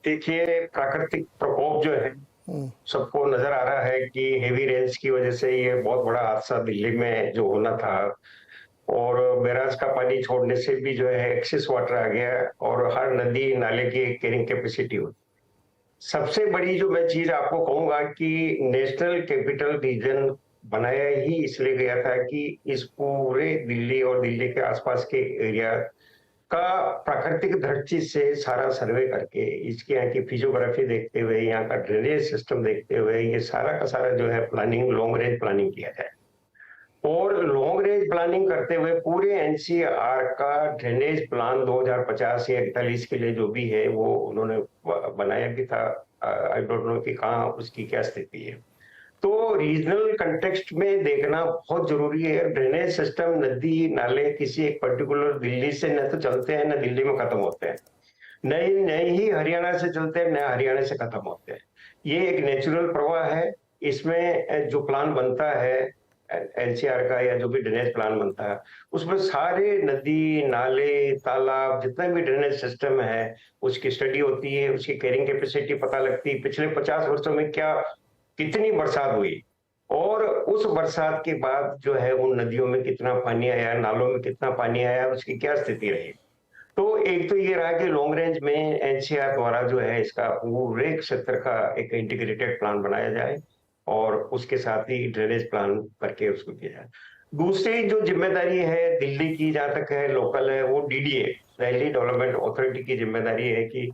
देखिए, प्राकृतिक प्रकोप जो है, सबको नज़र आ रहा है कि हेवी रेन्स की वज़ह से ये बहुत बड़ा हादसा दिल्ली में जो होना था और बैराज का पानी छोड़ने से भी जो है एक्सेस वाटर आ गया और हर नदी, नाले की एक कैरिंग कैपेसिटी होती है। सबसे बड़ी जो मैं चीज़ आपको कहूँगा कि नेशनल कैपिटल रीजन बनाया ही इसलिए गया था कि इस पूरे दिल्ली और दिल्ली के आसपास के एरिया का प्राकृतिक दृष्टि से सारा सर्वे करके इसके यहाँ की फिजियोग्राफी देखते हुए, यहाँ का ड्रेनेज सिस्टम देखते हुए, ये सारा का सारा जो है प्लानिंग लॉन्ग रेंज प्लानिंग किया जाए। और लॉन्ग रेंज प्लानिंग करते हुए पूरे एनसीआर का ड्रेनेज प्लान 2050 या 41 के लिए जो भी है वो उन्होंने बनाया भी था। आई डोंट नो कि कहाँ उसकी क्या स्थिति है। तो रीजनल कंटेक्स्ट में देखना बहुत जरूरी है। ड्रेनेज सिस्टम, नदी नाले किसी एक पर्टिकुलर दिल्ली से न तो चलते हैं न दिल्ली में खत्म होते हैं, नए ही हरियाणा से चलते हैं, नए हरियाणा से खत्म होते हैं। ये एक नेचुरल प्रवाह है। इसमें जो प्लान बनता है एनसीआर का या जो भी ड्रेनेज प्लान बनता है उसमें सारे नदी नाले तालाब जितना भी ड्रेनेज सिस्टम है उसकी स्टडी होती है, उसकी कैरिंग कैपेसिटी पता लगती है, पिछले 50 वर्षों में क्या कितनी बरसात हुई और उस बरसात के बाद जो है उन नदियों में कितना पानी आया, नालों में कितना पानी आया, उसकी क्या स्थिति रही। तो एक तो ये रहा कि लॉन्ग रेंज में एनसीआर द्वारा जो है इसका पूरे क्षेत्र का एक इंटीग्रेटेड प्लान बनाया जाए और उसके साथ ही ड्रेनेज प्लान करके उसको किया जाए। दूसरी जो जिम्मेदारी है दिल्ली की, जहां तक है लोकल है, वो डीडीए दिल्ली डेवलपमेंट अथॉरिटी की जिम्मेदारी है कि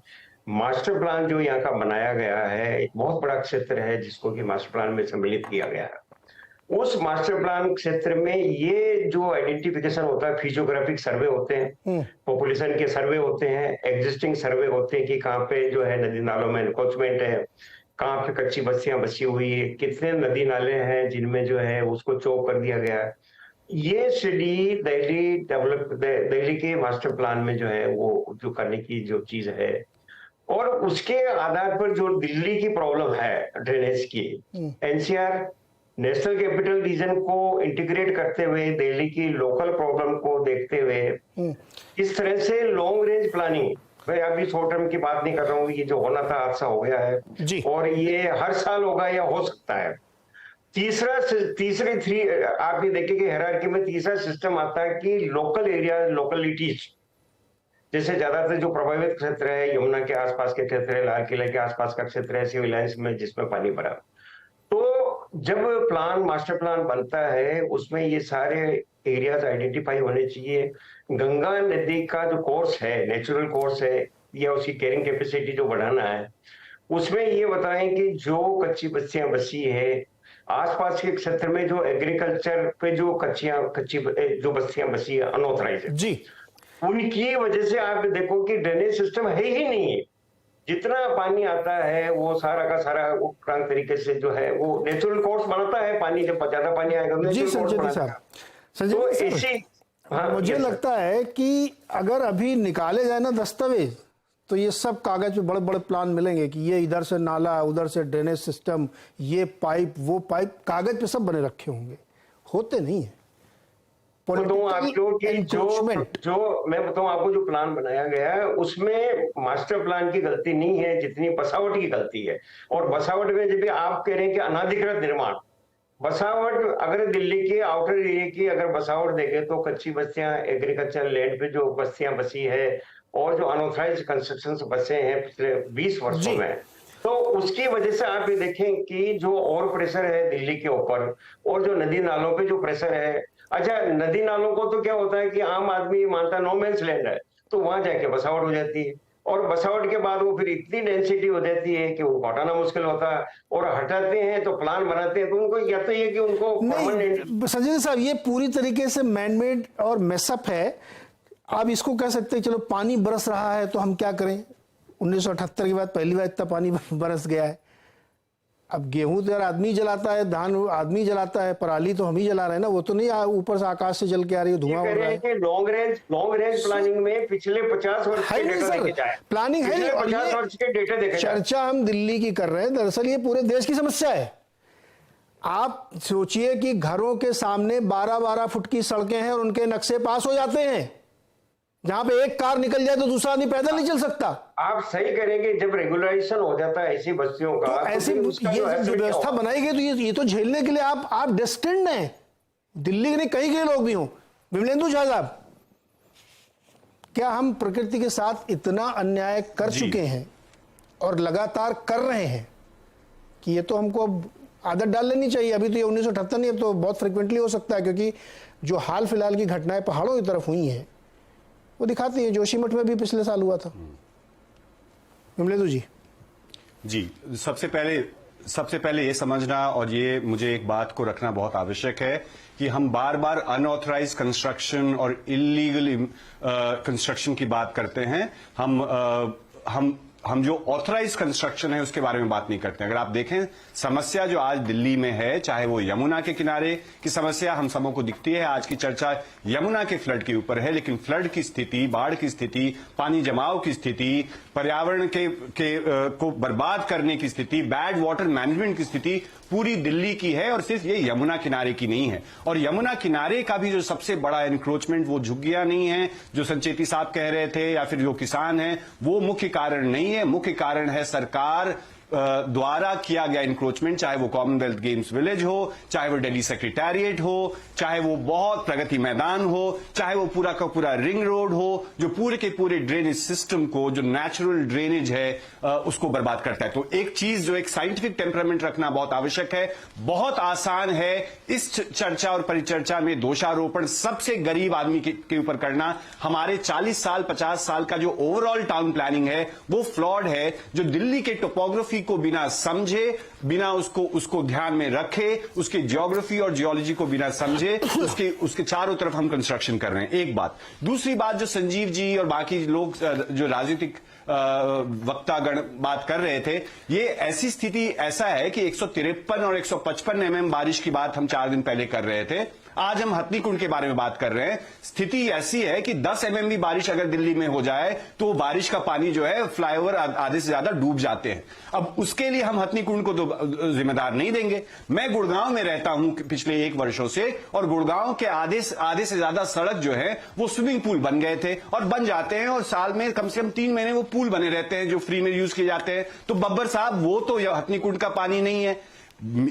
मास्टर प्लान जो यहाँ का बनाया गया है, एक बहुत बड़ा क्षेत्र है जिसको कि मास्टर प्लान में सम्मिलित किया गया है। उस मास्टर प्लान क्षेत्र में ये जो आइडेंटिफिकेशन होता है, फिजियोग्राफिक सर्वे होते हैं, पॉपुलेशन के सर्वे होते हैं, एग्जिस्टिंग सर्वे होते हैं कि कहाँ पे जो है नदी नालों में एनक्रोचमेंट है, कहाँ पे कच्ची बस्तियां बसी हुई है, कितने नदी नाले हैं जिनमें जो है उसको चौक कर दिया गया है। ये स्टडी दिल्ली के मास्टर प्लान में जो है वो जो करने की जो चीज है और उसके आधार पर जो दिल्ली की प्रॉब्लम है ड्रेनेज की, एनसीआर नेशनल कैपिटल रीजन को इंटीग्रेट करते हुए दिल्ली की लोकल प्रॉब्लम को देखते हुए इस तरह से लॉन्ग रेंज प्लानिंग, मैं अभी शॉर्ट टर्म की बात नहीं कर रहा हूँ, ये जो होना था हादसा हो गया है जी। और ये हर साल होगा या हो सकता है। तीसरे आप ये देखिए कि हायरार्की में तीसरा सिस्टम आता है कि लोकल एरिया, लोकलिटीज, जैसे ज्यादातर जो प्रभावित क्षेत्र है यमुना के आसपास के क्षेत्र है, लाल किले के आसपास का क्षेत्र है, सिविल लाइंस में जिसमें पानी भरा। तो जब प्लान मास्टर प्लान बनता है उसमें ये सारे एरियाज आइडेंटिफाई होने चाहिए। गंगा नदी का जो कोर्स है, नेचुरल कोर्स है या उसकी कैरिंग कैपेसिटी जो बढ़ाना है, उसमें ये बताएं कि जो कच्ची बस्तियां बसी है आसपास के क्षेत्र में, जो एग्रीकल्चर पे जो कच्ची जो बस्तियां बसी है अनऑथराइज है, जी, उनकी वजह से आप देखो कि ड्रेनेज सिस्टम है ही नहीं है। जितना पानी आता है वो सारा का सारा उपरांत तरीके से जो है वो नेचुरल कोर्स बनाता है। पानी जब ज्यादा पानी आएगा जी नेचुरल कोर्स संजय बनाता साहब, है। तो इसी मुझे लगता है कि अगर अभी निकाले जाए ना दस्तावेज तो ये सब कागज पे बड़े बड़े प्लान मिलेंगे कि ये इधर से नाला, उधर से ड्रेनेज सिस्टम, ये पाइप, वो पाइप, कागज पे सब बने रखे होंगे, होते नहीं है। आपको कि जो मैं बताऊं आपको, जो प्लान बनाया गया है उसमें मास्टर प्लान की गलती नहीं है जितनी बसावट की गलती है। और बसावट में जब आप कह रहे हैं कि अनाधिकृत निर्माण, बसावट अगर दिल्ली के आउटर एरिया की अगर बसावट देखें तो कच्ची बस्तियां, एग्रीकल्चर लैंड पे जो बस्तियां बसी है और जो अनऑथराइज्ड कंस्ट्रक्शन बसे हैं पिछले 20 वर्षों में, तो उसकी वजह से आप ये देखें कि जो और प्रेशर है दिल्ली के ऊपर और जो नदी नालों पे जो प्रेशर है। अच्छा, नदी नालों को तो क्या होता है कि आम आदमी मानता नो मेंस लैंड है, तो वहां जाके बसावट हो जाती है और बसावट के बाद वो फिर इतनी डेंसिटी हो जाती है कि उनको हटाना मुश्किल होता है और हटाते हैं तो प्लान बनाते हैं तो उनको या तो ये कि उनको परमानेंट। संजय साहब, ये पूरी तरीके से मैनमेड और मेसअप है। आप इसको कह सकते हैं चलो पानी बरस रहा है तो हम क्या करें, 1978 के बाद पहली बार इतना पानी बरस गया है। अब गेहूं तो यार आदमी जलाता है, धान आदमी जलाता है, पराली तो हम ही जला रहे हैं ना, वो तो नहीं ऊपर से आकाश से जल के आ रही है, धुआं उड़ रहा है। लॉन्ग रेंज प्लानिंग में पिछले 50 वर्ष के डेटा देखे जाए, प्लानिंग है, 50 वर्ष के डेटा देखे। चर्चा हम दिल्ली की कर रहे हैं, दरअसल ये पूरे देश की समस्या है। आप सोचिए कि घरों के सामने 12-12 फुट की सड़कें हैं और उनके नक्शे पास हो जाते हैं, जहां पे एक कार निकल जाए तो दूसरा आदमी पैदल नहीं चल सकता। आप सही करेंगे, जब रेगुलेशन हो जाता है ऐसी बस्तियों का तो ऐसी फिर उसका ये जो व्यवस्था बनाई गई, तो ये तो झेलने के लिए आप डेस्टिन्ड हैं। दिल्ली के नहीं, कहीं के लोग भी हों। विमलेंदु झा साहब, क्या हम प्रकृति के साथ इतना अन्याय कर चुके हैं और लगातार कर रहे हैं कि ये तो हमको अब आदत डाल लेनी चाहिए? अभी तो ये 1978 नहीं, अब तो बहुत फ्रिक्वेंटली हो सकता है, क्योंकि जो हाल फिलहाल की घटनाएं पहाड़ों की तरफ हुई हैं वो दिखाती है। जोशीमठ में भी पिछले साल हुआ था। विमलेंदु जी। जी, सबसे पहले ये समझना, और ये मुझे एक बात को रखना बहुत आवश्यक है कि हम बार बार अनऑथराइज कंस्ट्रक्शन और इलीगल कंस्ट्रक्शन की बात करते हैं। हम जो ऑथराइज कंस्ट्रक्शन है उसके बारे में बात नहीं करते। अगर आप देखें, समस्या जो आज दिल्ली में है, चाहे वो यमुना के किनारे की समस्या हम सबों को दिखती है। आज की चर्चा यमुना के फ्लड के ऊपर है, लेकिन फ्लड की स्थिति, बाढ़ की स्थिति, पानी जमाव की स्थिति, पर्यावरण को बर्बाद करने की स्थिति, बैड वाटर मैनेजमेंट की स्थिति पूरी दिल्ली की है, और सिर्फ ये यमुना किनारे की नहीं है। और यमुना किनारे का भी जो सबसे बड़ा एनक्रोचमेंट, वो झुग्गियां नहीं है जो संचेती साहब कह रहे थे, या फिर जो किसान हैं, वो मुख्य कारण नहीं है। मुख्य कारण है सरकार द्वारा किया गया इंक्रोचमेंट, चाहे वो कॉमनवेल्थ गेम्स विलेज हो, चाहे वो दिल्ली सेक्रेटेरिएट हो, चाहे वो बहुत प्रगति मैदान हो, चाहे वो पूरा का पूरा रिंग रोड हो, जो पूरे के पूरे ड्रेनेज सिस्टम को, जो नेचुरल ड्रेनेज है, उसको बर्बाद करता है। तो एक चीज, जो एक साइंटिफिक टेम्परामेंट रखना बहुत आवश्यक है। बहुत आसान है इस चर्चा और परिचर्चा में दोषारोपण सबसे गरीब आदमी के ऊपर करना। हमारे 40 साल 50 साल का जो ओवरऑल टाउन प्लानिंग है वो फ्लॉड है, जो दिल्ली के टोपोग्राफी को बिना समझे, बिना उसको ध्यान में रखे, उसके ज्योग्राफी और जियोलॉजी को बिना समझे, उसके चारों तरफ हम कंस्ट्रक्शन कर रहे हैं। एक बात। दूसरी बात, जो संजीव जी और बाकी लोग जो राजनीतिक वक्तागण बात कर रहे थे, ये ऐसी स्थिति, ऐसा है कि 153 और 155 mm बारिश की बात हम 4 दिन पहले कर रहे थे। आज हम हथनीकुंड के बारे में बात कर रहे हैं। स्थिति ऐसी है कि 10 mm भी बारिश अगर दिल्ली में हो जाए तो बारिश का पानी जो है फ्लाईओवर आधे से ज्यादा डूब जाते हैं। अब उसके लिए हम हथनीकुंड को तो जिम्मेदार नहीं देंगे। मैं गुड़गांव में रहता हूं पिछले 1 वर्षों से, और गुड़गांव के आधे से ज्यादा सड़क जो है वो स्विमिंग पूल बन गए थे और बन जाते हैं, और साल में कम से कम 3 महीने वो पूल बने रहते हैं जो फ्री में यूज किए जाते हैं। तो बब्बर साहब, वो तो हथनीकुंड का पानी नहीं है।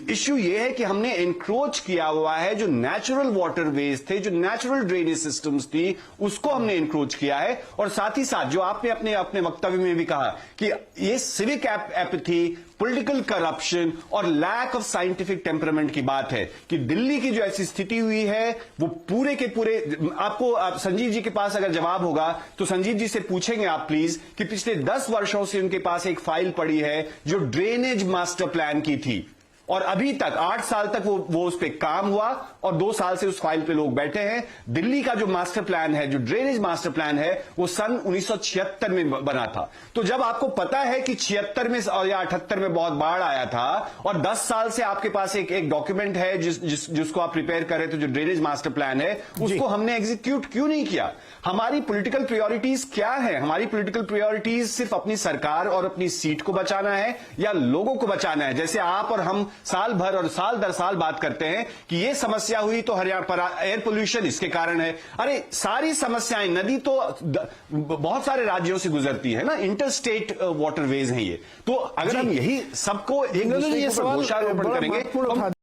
इश्यू ये है कि हमने एनक्रोच किया हुआ है, जो नेचुरल वाटरवेज थे, जो नेचुरल ड्रेनेज सिस्टम्स थी, उसको हमने एनक्रोच किया है। और साथ ही साथ जो आपने अपने वक्तव्य में भी कहा कि ये सिविक एपैथी, पॉलिटिकल करप्शन और लैक ऑफ साइंटिफिक टेम्परामेंट की बात है कि दिल्ली की जो ऐसी स्थिति हुई है वो पूरे के पूरे, आपको संजीव जी के पास अगर जवाब होगा तो संजीव जी से पूछेंगे आप प्लीज कि पिछले 10 वर्षों से उनके पास एक फाइल पड़ी है जो ड्रेनेज मास्टर प्लान की थी, और अभी तक 8 साल तक वो उस पर काम हुआ, और 2 साल से उस फाइल पे लोग बैठे हैं। दिल्ली का जो मास्टर प्लान है, जो ड्रेनेज मास्टर प्लान है, वो सन 1976 में बना था। तो जब आपको पता है कि 76 में या 78 में बहुत बाढ़ आया था, और 10 साल से आपके पास एक डॉक्यूमेंट है जिसको आप प्रिपेयर कर रहे थे, जो ड्रेनेज मास्टर प्लान है, उसको हमने एग्जीक्यूट क्यों नहीं किया? हमारी पॉलिटिकल प्रायोरिटीज क्या है? हमारी पॉलिटिकल प्रायोरिटीज सिर्फ अपनी सरकार और अपनी सीट को बचाना है, या लोगों को बचाना है? जैसे आप और हम साल भर और साल दर साल बात करते हैं कि ये समस्या हुई तो हरियाणा पर एयर पोल्यूशन इसके कारण है। अरे सारी समस्याएं, नदी तो बहुत सारे राज्यों से गुजरती है ना, इंटरस्टेट वाटरवेज हैं ये। तो अगर हम यही सबको एक दूसरे के ऊपर दोषारोपण करेंगे